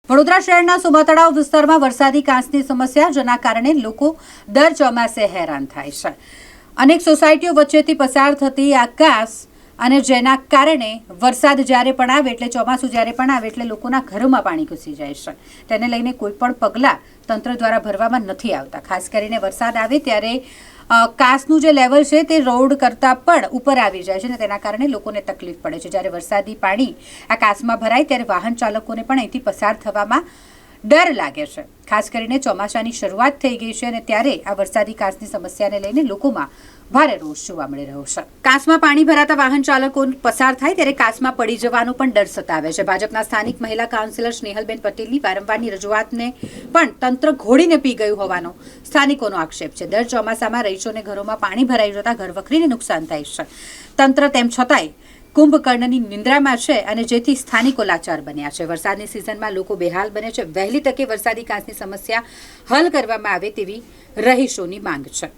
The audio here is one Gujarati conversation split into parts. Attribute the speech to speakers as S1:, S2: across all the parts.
S1: વડોદરા શહેરના સુમા તળાવ વિસ્તારમાં વરસાદી કાંસની સમસ્યા, જેના કારણે લોકો દર ચોમાસે હેરાન થાય છે। અનેક સોસાયટીઓ વચ્ચેથી પસાર થતી આ કાંસ અને જેના કારણે વરસાદ જ્યારે પણ આવે એટલે ચોમાસું જ્યારે પણ આવે એટલે લોકોના ઘરોમાં પાણી ઘૂસી જાય છે। તેને લઈને કોઈ પણ પગલાં તંત્ર દ્વારા ભરવામાં નથી આવતા। ખાસ કરીને વરસાદ આવે ત્યારે કાંસનું જે લેવલ છે તે રોડ કરતાં પણ ઉપર આવી જાય છે અને તેના કારણે લોકોને તકલીફ પડે છે। જ્યારે વરસાદી પાણી આ કાંસમાં ભરાય ત્યારે વાહન ચાલકોને પણ અહીંથી પસાર થવામાં ડર લાગે છે। ખાસ કરીને ચોમાસાની શરૂઆત થઈ ગઈ છે અને ત્યારે આ વરસાદી કાંસની સમસ્યાને લઈને લોકોમાં ભારે રોષ જોવા મળી રહ્યો છે। કાંસમાં પાણી ભરાતા વાહન ચાલકો પસાર થાય ત્યારે કાંસમાં પડી જવાનો પણ ડર સતાવે છે। ભાજપના સ્થાનિક મહિલા કાઉન્સિલર સ્નેહલબેન પટેલની વારંવારની રજૂઆતને પણ તંત્ર ઘોડીને પી ગયું હોવાનો સ્થાનિકોનો આક્ષેપ છે। દર ચોમાસામાં રહીશોને ઘરોમાં પાણી ભરાઈ જતા ઘરવખરીને નુકસાન થાય છે। તંત્ર તેમ છતાંય કુંભકર્ણની નિંદ્રામાં છે અને જેથી સ્થાનિકો લાચાર બન્યા છે। વરસાદની સિઝનમાં લોકો બેહાલ બને છે। વહેલી તકે વરસાદી કાંસની સમસ્યા હલ કરવામાં આવે તેવી રહીશોની માંગ છે।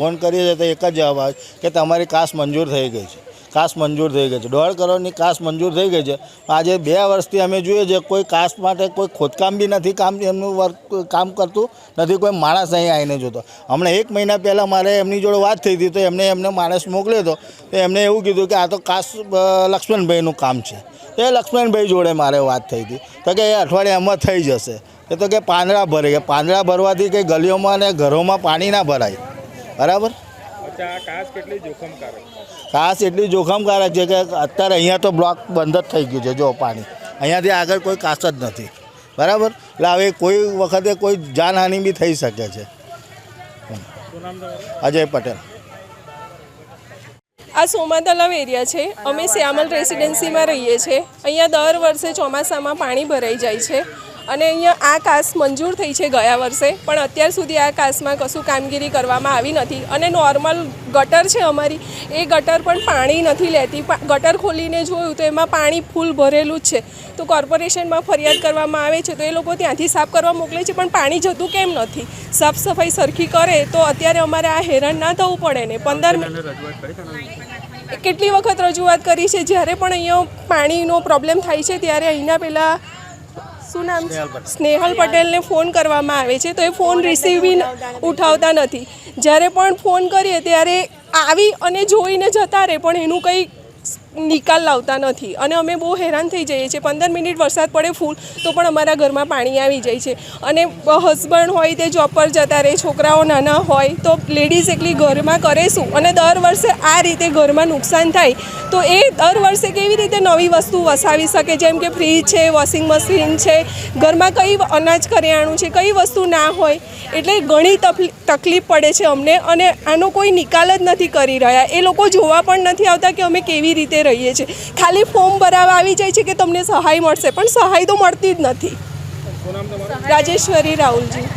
S2: ફોન કરીએ તો એક જ જવાબ આવે કે તમારી કાસ મંજૂર થઈ ગઈ છે। કાસ મંજૂર થઈ ગઈ છે, 1.5 કરોડની કાસ મંજૂર થઈ ગઈ છે। આજે 2 વર્ષથી અમે જોઈએ છે કોઈ કાસ માટે કોઈ ખોદકામ બી નથી, એમનું વર્ક કામ કરતું નથી, કોઈ માણસ અહીં આવીને જોતો। હમણાં 1 મહિના પહેલાં મારે એમની જોડે વાત થઈ હતી તો એમને માણસ મોકલ્યો હતો તો એમને એવું કીધું કે આ તો કાસ લક્ષ્મણભાઈનું કામ છે। તો એ લક્ષ્મણભાઈ જોડે મારે વાત થઈ હતી તો કે એ અઠવાડિયામાં થઈ જશે। એ તો કે પાંદડા ભરે, કે પાંદડા ભરવાથી કંઈ ગલીઓમાં અને ઘરોમાં પાણી ના ભરાય, બરાબર। કાસ એટલી જોખમકારક છે કે અત્યારે અહીંયા તો બ્લોક બંધ જ થઈ ગયું છે। જો પાણી અહીંયાથી આગળ કોઈ કાસ જ નથી, બરાબર। એટલે હવે કોઈ વખતે કોઈ જાનહાનિ બી થઈ શકે છે। અજય પટેલ।
S3: આ સોમા તળાવ એરિયા છે। અમે શ્યામલ રેસિડેન્સીમાં રહીએ છીએ। અહીંયા દર વર્ષે ચોમાસામાં પાણી ભરાઈ જાય છે અને અહીંયા આ કાસ મંજૂર થઈ છે ગયા વર્ષે, પણ અત્યાર સુધી આ કાસમાં કશું કામગીરી કરવામાં આવી નથી। અને નોર્મલ ગટર છે અમારી, એ ગટર પણ પાણી નથી લેતી। ગટર ખોલીને જોયું તો એમાં પાણી ફૂલ ભરેલું જ છે। તો કોર્પોરેશનમાં ફરિયાદ કરવામાં આવે છે તો એ લોકો ત્યાંથી સાફ કરવા મોકલે છે, પણ પાણી જતું કેમ નથી? સાફ સફાઈ સરખી કરે તો અત્યારે અમારે આ હેરાન ના થવું પડે ને। 15 કેટલી વખત રજૂઆત કરી છે। જ્યારે પણ અહીંયા પાણીનો પ્રોબ્લેમ થાય છે ત્યારે અહીંના પેલા શું નામ છે, સ્નેહલ પટેલને ફોન કરવામાં આવે છે તો એ ફોન રિસીવ બી ઉઠાવતા નથી। જ્યારે પણ ફોન કરીએ ત્યારે આવી અને જોઈને જતા રહે, પણ એનું કંઈ નિકાલ લાવતા નથી અને અમે બહુ હેરાન થઈ જઈએ છીએ। 15 મિનિટ વરસાદ પડે ફૂલ તો પણ અમારા ઘરમાં પાણી આવી જાય છે અને હસબન્ડ હોય તે જોબ પર જતા રહે, છોકરાઓ નાના હોય તો લેડીઝ એકલી ઘરમાં કરે શું? અને દર વર્ષે આ રીતે ઘરમાં નુકસાન થાય તો એ દર વર્ષે કેવી રીતે નવી વસ્તુ વસાવી શકે? જેમ કે ફ્રીજ છે, વોશિંગ મશીન છે, ઘરમાં કઈ અનાજ કરિયાણું છે, કઈ વસ્તુ ના હોય, એટલે ઘણી તકલીફ પડે છે અમને અને આનો કોઈ નિકાલ જ નથી કરી રહ્યા। એ લોકો જોવા પણ નથી આવતા કે અમે કેવી રીતે રહીએ છીએ। ખાલી ફોર્મ ભરાવા આવી જાય છે કે તમને સહાય મળશે, પણ સહાય તો મળતી જ નથી। રાજેશ્વરી રાહુલજી।